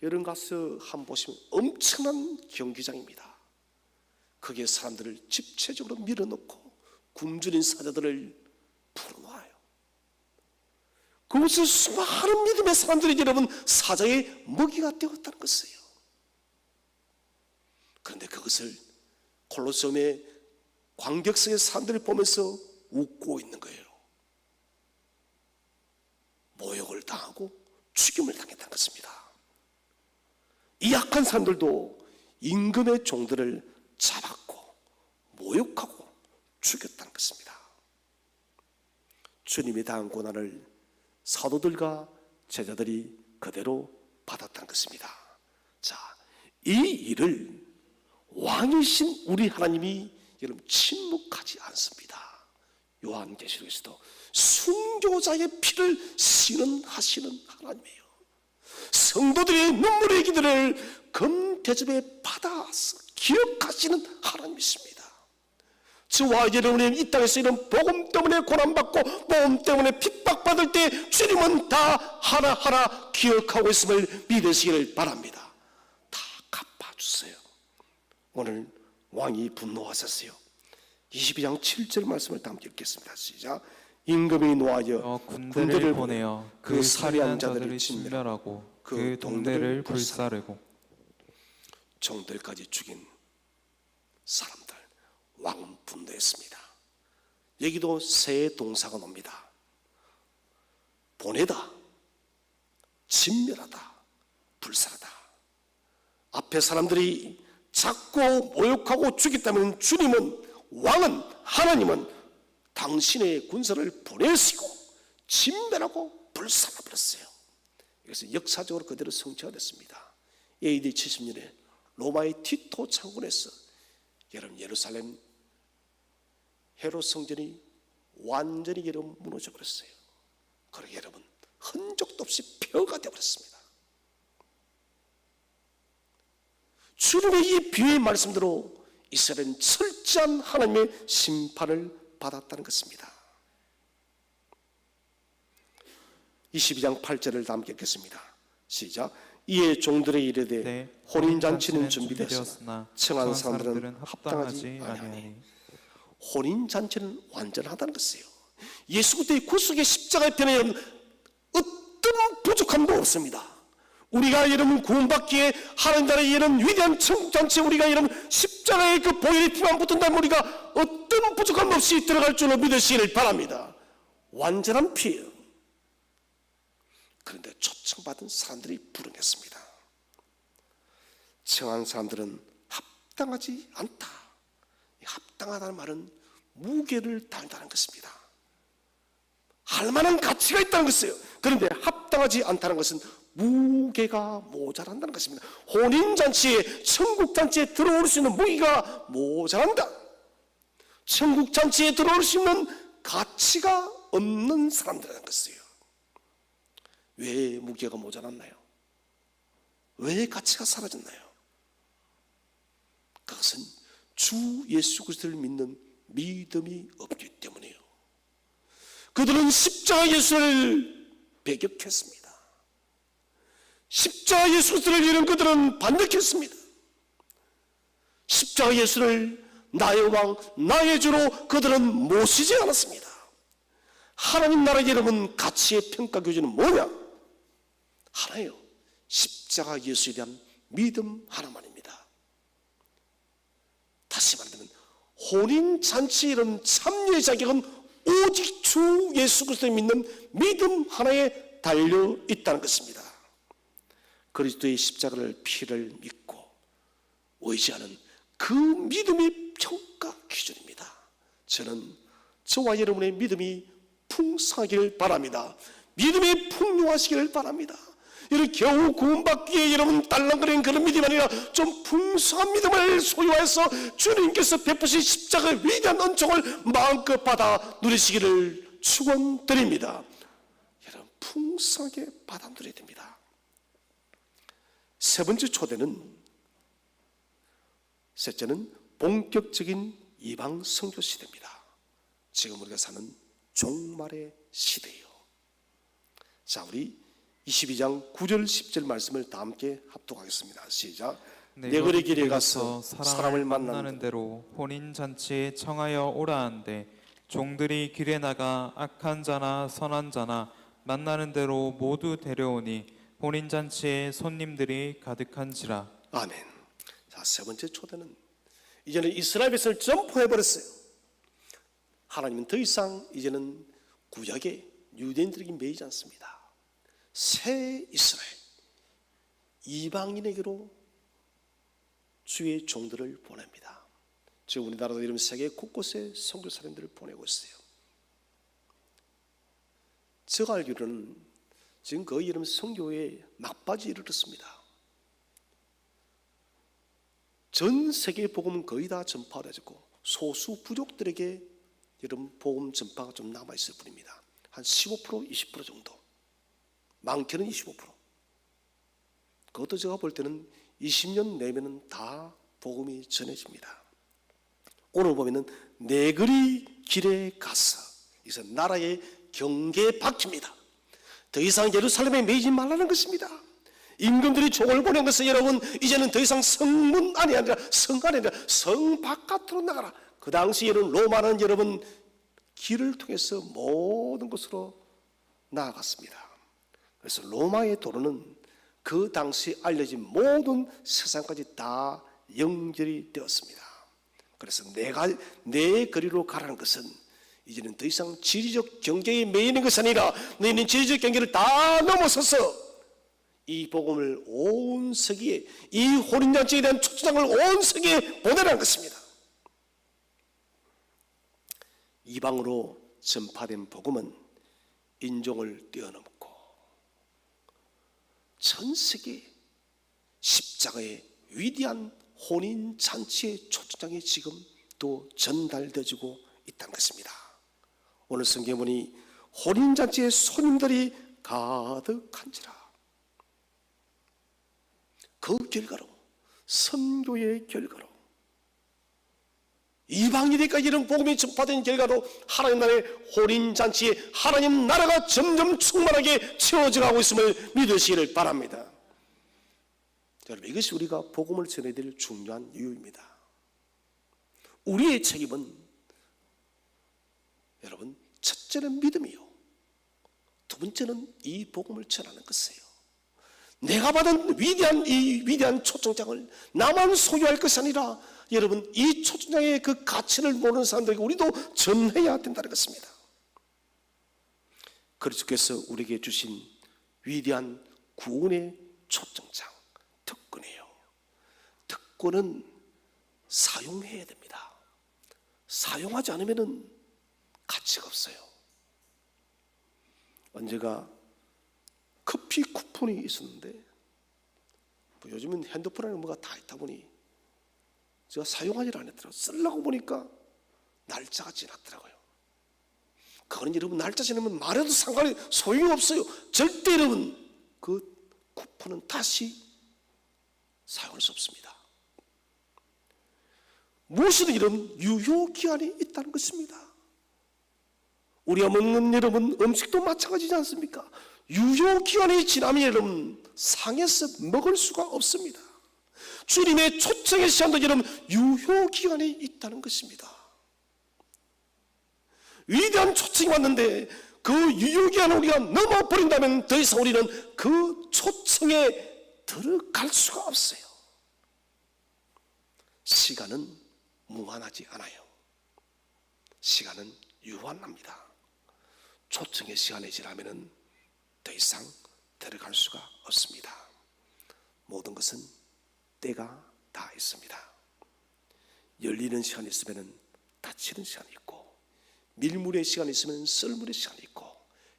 여러분 가서 한번 보시면 엄청난 경기장입니다. 거기에 사람들을 집체적으로 밀어넣고 굶주린 사자들을 풀어놓아요. 그것은 수많은 믿음의 사람들이 여러분 사자의 먹이가 되었다는 것이에요. 그런데 그것을 콜로세움의 관객석의 사람들을 보면서 웃고 있는 거예요. 모욕을 당하고 죽임을 당했다는 것입니다. 이 약한 사람들도 임금의 종들을 잡았고 모욕하고 죽였다는 것입니다. 주님이 당한 고난을 사도들과 제자들이 그대로 받았다는 것입니다. 자, 이 일을 왕이신 우리 하나님이 여러분 침묵하지 않습니다. 요한계시록에서도 순교자의 피를 신원하시는 하나님이에요. 성도들의 눈물의 기도를 금대접에 받아서 기억하시는 하나님이십니다. 저와 여러분이 이 땅에서 이런 복음 때문에 고난받고 복음 때문에 핍박받을 때 주님은 다 하나하나 기억하고 있음을 믿으시기를 바랍니다. 다 갚아주세요. 오늘 왕이 분노하셨어요. 22장 7절 말씀을 다 함께 읽겠습니다. 시작. 임금이 노하여 군대를 보내어 그 살해한 자들을 진멸하고 그 동네를 불사르고 종들까지 죽인 사람들 왕은 분노했습니다. 여기도 세 동사가 놉니다. 보내다, 진멸하다, 불사르다. 앞에 사람들이 잡고 모욕하고 죽였다면 주님은 왕은 하나님은 당신의 군사를 보내시고 진멸하고 불살라버렸어요. 이것은 역사적으로 그대로 성취가 됐습니다. AD 70년에 로마의 티토 창군에서 여러분 예루살렘 헤롯 성전이 완전히 여러분 무너져 버렸어요. 그러게 여러분 흔적도 없이 폐허가 되어버렸습니다. 주님의 이 비유의 말씀대로 이스라엘은 철저한 하나님의 심판을 받았다는 것입니다. 22장 8절을 다 함께 읽겠습니다. 시작. 이에 종들의 이르되 혼인잔치는 준비되었으나 청한 사람들은 합당하지 아니하니. 혼인잔치는 완전하다는 것이에요. 예수 그리스도의 구속의 십자가의 편에 어떤 부족함도 없습니다. 우리가 여러분 구원받기에 하나님 나라의 이런 위대한 천국잔치에 우리가 여러분 십자가의 그 보혈의 피만 붙은다면 우리가 어떤 부족함 없이 들어갈 줄로 믿으시기를 바랍니다. 완전한 피예요. 그런데 초청받은 사람들이 불응했습니다. 청한 사람들은 합당하지 않다. 합당하다는 말은 무게를 달다는 것입니다. 할 만한 가치가 있다는 것이에요. 그런데 합당하지 않다는 것은 무게가 모자란다는 것입니다. 혼인잔치에 천국잔치에 들어올 수 있는 무게가 모자란다. 천국잔치에 들어올 수 있는 가치가 없는 사람들이라는 것이에요. 왜 무게가 모자랐나요? 왜 가치가 사라졌나요? 그것은 주 예수 그리스도를 믿는 믿음이 없기 때문이에요. 그들은 십자가 예수를 배격했습니다. 십자가 예수 그리스도를 이룬 그들은 반격했습니다. 십자가 예수를 나의 왕, 나의 주로 그들은 모시지 않았습니다. 하나님 나라 여러분 가치의 평가 교준은 뭐냐? 하나예요. 십자가 예수에 대한 믿음 하나만입니다. 다시 말하면 혼인잔치에 이런 참여의 자격은 오직 주 예수 그리스도를 믿는 믿음 하나에 달려 있다는 것입니다. 그리스도의 십자가를 피를 믿고 의지하는 그 믿음이 평가 기준입니다. 저는 저와 여러분의 믿음이 풍성하기를 바랍니다. 믿음이 풍요하시기를 바랍니다. 여러분 겨우 구원받기에 여러분 딸랑거리는 그런 믿음이 아니라 좀 풍성한 믿음을 소유해서 주님께서 베푸신 십자가의 위대한 은총을 마음껏 받아 누리시기를 축원드립니다. 여러분 풍성하게 받아 누려야 됩니다. 세 번째 초대는, 셋째는 본격적인 이방 선교 시대입니다. 지금 우리가 사는 종말의 시대예요. 자, 우리 22장 9절 10절 말씀을 다 함께 합독하겠습니다. 시작. 내 거리 길에 가서 사람을 만나는 대로 혼인잔치에 청하여 오라 한데 종들이 길에 나가 악한 자나 선한 자나 만나는 대로 모두 데려오니 혼인잔치에 손님들이 가득한지라. 아멘. 자, 세 번째 초대는 이제는 이스라엘 백성을 점포해버렸어요. 하나님은 더 이상 이제는 구약의 유대인들에게 매이지 않습니다. 새 이스라엘, 이방인에게로 주의 종들을 보냅니다. 지금 우리나라도 이런 세계 곳곳에 선교사님들을 보내고 있어요. 제가 알기로는 지금 거의 이런 선교에 막바지에 이르렀습니다. 전 세계 복음은 거의 다 전파되었고 소수 부족들에게 이런 복음 전파가 좀 남아있을 뿐입니다. 한 15%, 20% 정도. 많게는 25%. 그것도 제가 볼 때는 20년 내면은 다 복음이 전해집니다. 오늘 보면은 내 거리 길에 가서 이제 나라의 경계에 바뀝니다. 더 이상 예루살렘에 매이지 말라는 것입니다. 임금들이 종을 보낸 것은 여러분 이제는 더 이상 성문 안이 아니라 성 안이 아니라 성 바깥으로 나가라. 그 당시 여러분 로마는 여러분 길을 통해서 모든 곳으로 나아갔습니다. 그래서 로마의 도로는 그 당시 알려진 모든 세상까지 다 연결이 되었습니다. 그래서 내 거리로 가라는 것은 이제는 더 이상 지리적 경계에 매이는 것이 아니라 너희는 지리적 경계를 다 넘어서서 이 복음을 온 세계에, 이 혼인잔치에 대한 초청장을 온 세계에 보내라는 것입니다. 이방으로 전파된 복음은 인종을 뛰어넘고 전 세계 십자가의 위대한 혼인잔치의 초청장이 지금 또 전달되어지고 있다는 것입니다. 오늘 성경문이 혼인잔치의 손님들이 가득한지라. 그 결과로 선교의 결과로 이방인에게까지 이런 복음이 전파된 결과로 하나님 나라의 혼인잔치에 하나님 나라가 점점 충만하게 채워져가고 있음을 믿으시기를 바랍니다. 여러분 이것이 우리가 복음을 전해야 될 중요한 이유입니다. 우리의 책임은 여러분 첫째는 믿음이요, 두 번째는 이 복음을 전하는 것이에요. 내가 받은 이 위대한 초청장을 나만 소유할 것이 아니라 여러분 이 초청장의 그 가치를 모르는 사람들에게 우리도 전해야 된다는 것입니다. 그리스도께서 우리에게 주신 위대한 구원의 초청장, 특권이에요. 특권은 사용해야 됩니다. 사용하지 않으면 가치가 없어요. 언제가 커피 쿠폰이 있었는데 요즘은 핸드폰에 뭐가 다 있다 보니 제가 사용하지 않았더라고요. 쓰려고 보니까 날짜가 지났더라고요. 그건 여러분 날짜 지나면 말해도 상관이 소용없어요. 절대 여러분 그 쿠폰은 다시 사용할 수 없습니다. 무엇이든 이런 유효기한이 있다는 것입니다. 우리가 먹는 여러분 음식도 마찬가지지 않습니까? 유효기한이 지나면 여러분 상해서 먹을 수가 없습니다. 주님의 초청의 시간도 여러분 유효기한이 있다는 것입니다. 위대한 초청이 왔는데 그 유효기한을 우리가 넘어버린다면 더 이상 우리는 그 초청에 들어갈 수가 없어요. 시간은 무한하지 않아요. 시간은 유한합니다. 초청의 시간이 지나면 더 이상 들어갈 수가 없습니다. 모든 것은 때가 다 있습니다. 열리는 시간이 있으면 닫히는 시간이 있고 밀물의 시간이 있으면 썰물의 시간이 있고,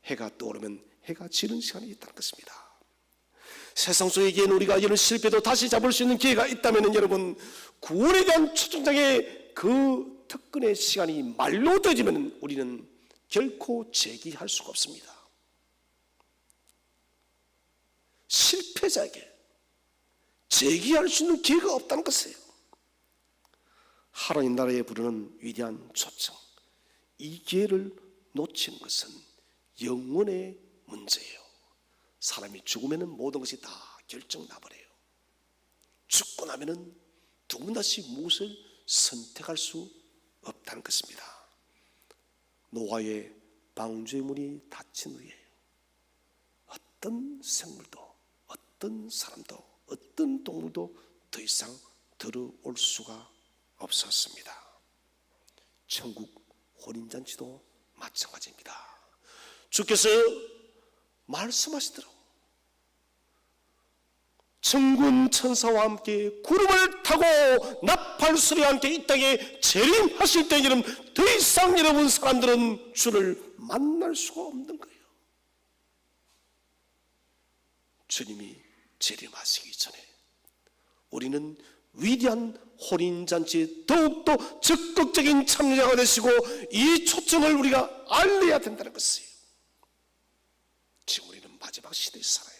해가 떠오르면 해가 지는 시간이 있다는 것입니다. 세상 속의 기회는 우리가 이런 실패도 다시 잡을 수 있는 기회가 있다면 여러분, 구원에 대한 초청장의 그 특권의 시간이 만료되어지면 우리는 결코 재기할 수가 없습니다. 실패자에게 재기할 수 있는 기회가 없다는 것이에요. 하나님 나라에 부르는 위대한 초청, 이 기회를 놓치는 것은 영원의 문제예요. 사람이 죽으면 모든 것이 다 결정 나버려요. 죽고 나면 두 번 다시 무엇을 선택할 수 없다는 것입니다. 노아의 방주의 문이 닫힌 후에 어떤 생물도, 어떤 사람도, 어떤 동물도 더 이상 들어올 수가 없었습니다. 천국 혼인잔치도 마찬가지입니다. 주께서 말씀하시더라고. 천군 천사와 함께 구름을 타고 나팔 소리와 함께 이 땅에 재림하실 때 여러분, 더 이상 여러분 사람들은 주를 만날 수가 없는 거예요. 주님이 재림하시기 전에 우리는 위대한 혼인잔치에 더욱더 적극적인 참여자가 되시고 이 초청을 우리가 알려야 된다는 것이에요. 지금 우리는 마지막 시대에 살아요.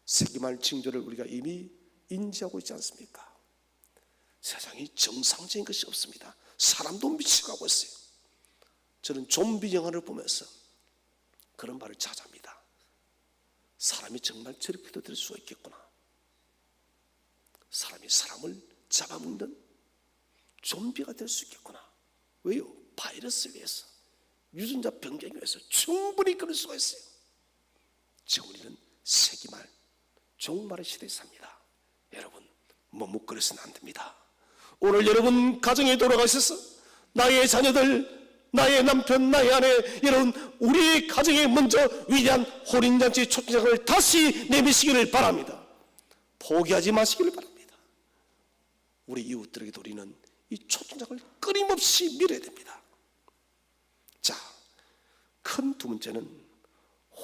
세기말 징조를 우리가 이미 인지하고 있지 않습니까? 세상이 정상적인 것이 없습니다. 사람도 미쳐가고 있어요. 저는 좀비 영화를 보면서 그런 말을 찾아합니다. 사람이 정말 저렇게도 될 수가 있겠구나. 사람이 사람을 잡아먹는 좀비가 될 수 있겠구나. 왜요? 바이러스에 의해서, 유전자 변경에 의해서 충분히 그럴 수가 있어요. 지금 우리는 세기말 종말의 시대에 삽니다. 여러분, 머뭇거려서는 안 됩니다. 오늘 여러분 가정에 돌아가셔서 나의 자녀들, 나의 남편, 나의 아내, 여러분 우리 가정에 먼저 위대한 혼인잔치 초청장을 다시 내미시기를 바랍니다. 포기하지 마시기를 바랍니다. 우리 이웃들에게도 우리는 이 초청장을 끊임없이 밀어야 됩니다. 자, 큰 두 번째는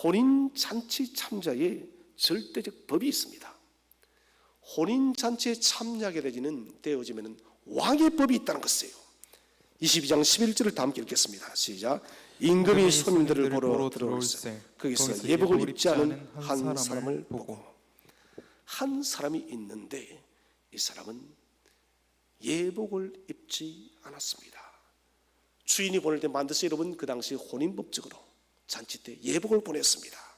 혼인잔치 참자의 절대적 법이 있습니다. 혼인잔치에 참여하게 되어지면 왕의 법이 있다는 것이에요. 22장 11절을 다 함께 읽겠습니다. 시작. 임금이 손님들을 보러 들어올세 거기서 예복을 입지 않은 한 사람을 보고, 한 사람이 있는데 이 사람은 예복을 입지 않았습니다. 주인이 보낼 때 반드시 여러분 그 당시 혼인법적으로 잔치 때 예복을 보냈습니다.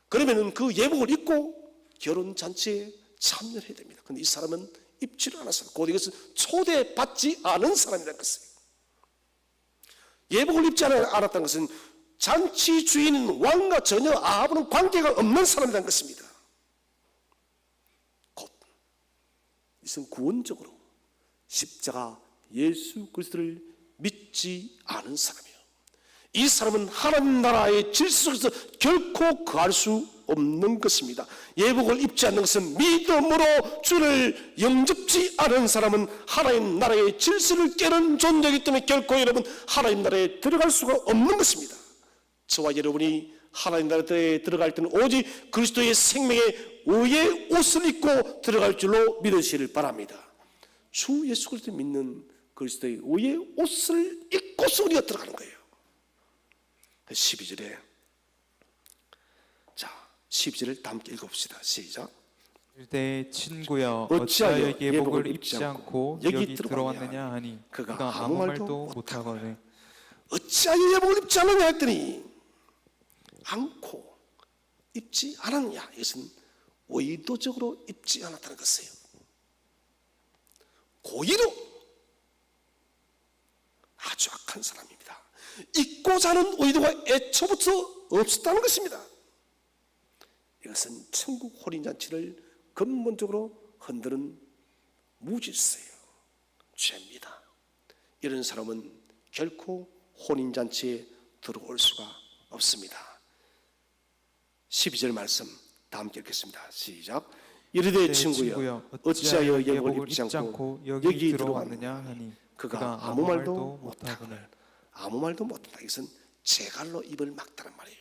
그러면은 그 예복을 입고 결혼잔치에 참여를 해야 됩니다. 그런데 이 사람은 입지를 않았어요. 곧 이것은 초대받지 않은 사람이라는 것이에요. 예복을 입지 않았다는 것은 잔치 주인인 왕과 전혀 아무런 관계가 없는 사람이라는 것입니다. 곧 이것은 구원적으로 십자가 예수 그리스도를 믿지 않은 사람이에요. 이 사람은 하나님 나라의 질서 속에서 결코 거할 수 없는 것입니다. 예복을 입지 않는 것은 믿음으로 주를 영접지 않은 사람은 하나님 나라의 질서를 깨는 존재이기 때문에 결코 여러분 하나님 나라에 들어갈 수가 없는 것입니다. 저와 여러분이 하나님 나라에 들어갈 때는 오직 그리스도의 생명의 의의 옷을 입고 들어갈 줄로 믿으시길 바랍니다. 주 예수 그리스도 믿는 그리스도의 의의 옷을 입고서 우리가 들어가는 거예요. 12절에 자 12절을 다 함께 읽어봅시다. 시작. 내 친구여 어찌하여 예복을 입지 않고 여기 들어왔느냐 하니 그가 아무 말도 못하거늘. 어찌하여 예복을 입지 않느냐 했더니 않고 입지 않았느냐. 이것은 의도적으로 입지 않았다는 것이에요. 고의로 아주 악한 사람입니다. 입고자 하는 의도가 애초부터 없었다는 것입니다. 이것은 천국 혼인잔치를 근본적으로 흔드는 무질서예요. 죄입니다. 이런 사람은 결코 혼인잔치에 들어올 수가 없습니다. 12절 말씀 다 함께 읽겠습니다. 시작. 이르되 친구여 어찌하여 예복을 입지 않고 여기 들어왔느냐 하니 그가 아무 말도 못하거늘. 아무 말도 못한다. 이것은 제갈로 입을 막다는 말이에요.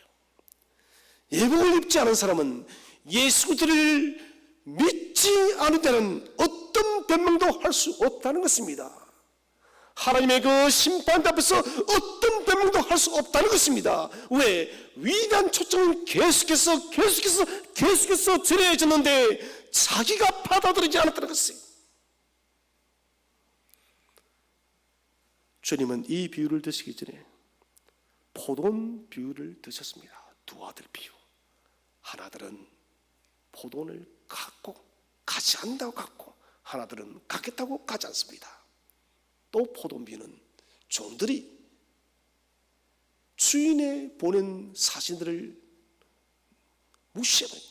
예복을 입지 않은 사람은 예수 그리스도를 믿지 않은 데는 어떤 변명도 할 수 없다는 것입니다. 하나님의 그 심판 앞에서 어떤 변명도 할 수 없다는 것입니다. 왜? 위대한 초청은 계속해서 전해졌는데 자기가 받아들이지 않았다는 것이에요. 주님은 이 비유를 드시기 전에 포도원 비유를 드셨습니다. 두 아들 비유. 하나들은 포도원을 갖고 가지 않는다고 갖고, 하나들은 갖겠다고 가지 않습니다. 또 포도원 비유는 종들이 주인의 보낸 사신들을 무시해버린,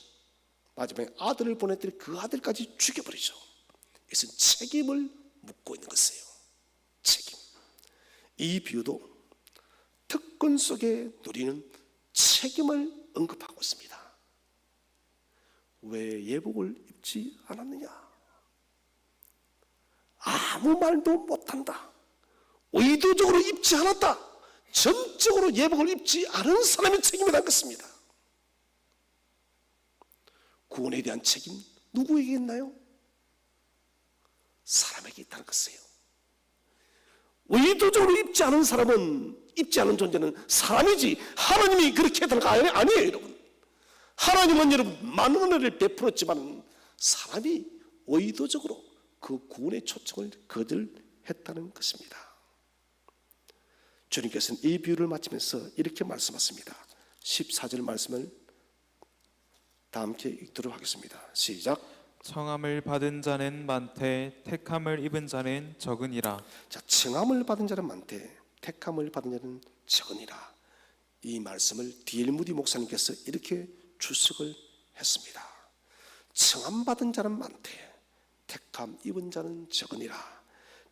마지막에 아들을 보냈더니 그 아들까지 죽여버리죠. 이것은 책임을 묻고 있는 것이에요. 책임. 이 비유도 특권 속에 누리는 책임을 언급하고 있습니다. 왜 예복을 입지 않았느냐? 아무 말도 못한다. 의도적으로 입지 않았다. 전적으로 예복을 입지 않은 사람의 책임이 난 것입니다. 구원에 대한 책임 누구에게 있나요? 사람에게 있다는 것이에요. 의도적으로 입지 않은 사람은, 입지 않은 존재는 사람이지 하나님이 그렇게 해달라는 거 아니에요, 여러분. 하나님은 여러분 많은 은혜를 베풀었지만 사람이 의도적으로 그 구원의 초청을 거절했다는 것입니다. 주님께서는 이 비유를 마치면서 이렇게 말씀하십니다. 14절 말씀을 다 함께 읽도록 하겠습니다. 시작. 청함을 받은 자는 많되 택함을 입은 자는 적으니라. 자, 청함을 받은 자는 많되 택함을 받은 자는 적으니라. 이 말씀을 D.L. 무디 목사님께서 이렇게 주석을 했습니다. 청함 받은 자는 많되 택함 입은 자는 적으니라.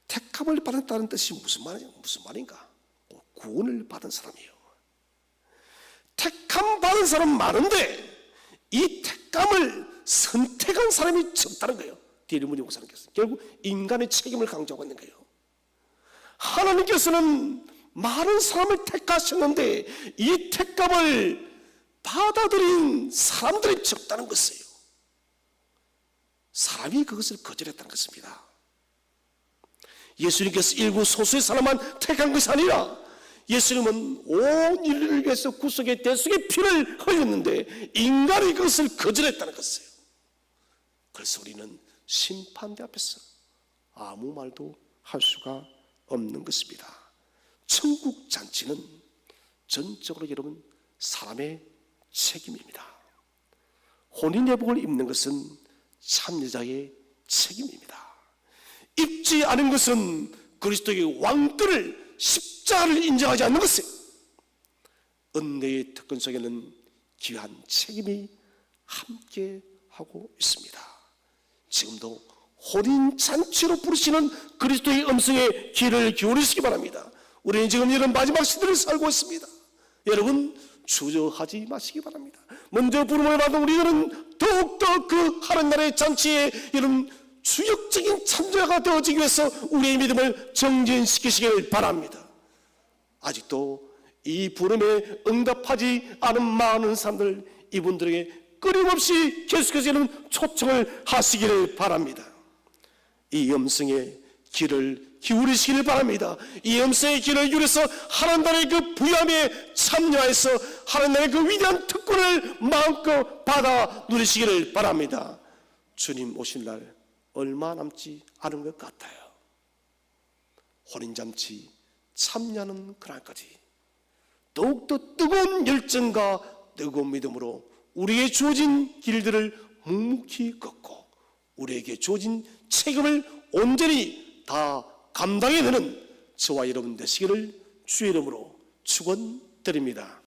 택함을 받았다는 뜻이 무슨 말인가? 구원을 받은 사람이에요. 택함 받은 사람 많은데 이 택감을 선택한 사람이 적다는 거예요. D.L. 무디 목사님께서 결국 인간의 책임을 강조하고 있는 거예요. 하나님께서는 많은 사람을 택하셨는데 이 택감을 받아들인 사람들이 적다는 것이에요. 사람이 그것을 거절했다는 것입니다. 예수님께서 일부 소수의 사람만 택한 것이 아니라 예수님은 온 인류를 위해서 구속의 대속의 피를 흘렸는데 인간이 그것을 거절했다는 것이에요. 그래서 우리는 심판대 앞에서 아무 말도 할 수가 없는 것입니다. 천국 잔치는 전적으로 여러분 사람의 책임입니다. 혼인예복을 입는 것은 참여자의 책임입니다. 입지 않은 것은 그리스도의 왕권을 십자가를 인정하지 않는 것이에요. 은혜의 특권 속에는 귀한 책임이 함께 하고 있습니다. 지금도 혼인잔치로 부르시는 그리스도의 음성에 귀를 기울이시기 바랍니다. 우리는 지금 이런 마지막 시대를 살고 있습니다. 여러분 주저하지 마시기 바랍니다. 먼저 부름을 받은 우리들은 더욱더 그 하는 날의 잔치에 이런 주역적인 참여자가 되어지기 위해서 우리의 믿음을 정진시키시길 바랍니다. 아직도 이 부름에 응답하지 않은 많은 사람들, 이분들에게 끊임없이 계속해서 이런 초청을 하시기를 바랍니다. 이 음성에 귀를 기울이시기를 바랍니다. 이 음성의 귀를 기울여서 하나님의 그 부여함에 참여해서 하나님의 그 위대한 특권을 마음껏 받아 누리시기를 바랍니다. 주님 오실 날 얼마 남지 않은 것 같아요. 혼인잔치 참여하는 그날까지 더욱더 뜨거운 열정과 뜨거운 믿음으로 우리에게 주어진 길들을 묵묵히 걷고 우리에게 주어진 책임을 온전히 다 감당해내는 저와 여러분 되시기를 주의 이름으로 축원드립니다.